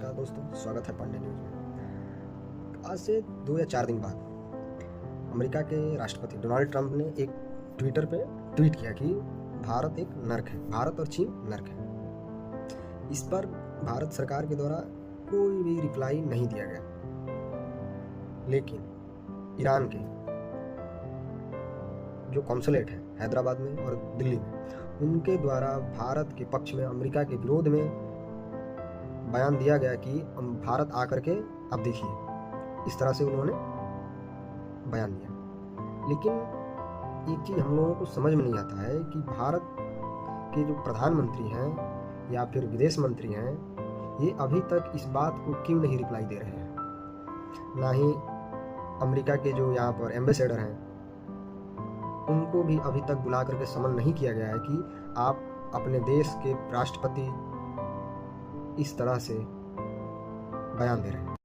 नमस्कार दोस्तों, स्वागत है पांडे न्यूज में। आज से 2 या 4 दिन बाद अमेरिका के राष्ट्रपति डोनाल्ड ट्रंप ने एक ट्विटर पे ट्वीट किया कि भारत एक नर्क है, भारत और चीन नर्क है। इस पर भारत सरकार के द्वारा कोई भी रिप्लाई नहीं दिया गया, लेकिन ईरान के जो कॉन्सुलेट है हैदराबाद में और दिल्ली में, उनके द्वारा भारत के पक्ष में, अमेरिका के विरोध में बयान दिया गया कि भारत आकर के अब देखिए, इस तरह से उन्होंने बयान दिया। लेकिन एक चीज़ हम लोगों को समझ में नहीं आता है कि भारत के जो प्रधानमंत्री हैं या फिर विदेश मंत्री हैं, ये अभी तक इस बात को क्यों नहीं रिप्लाई दे रहे हैं। ना ही अमेरिका के जो यहाँ पर एम्बेसडर हैं, उनको भी अभी तक बुला करके समन नहीं किया गया है कि आप अपने देश के राष्ट्रपति इस तरह से बयान दे रहे हैं।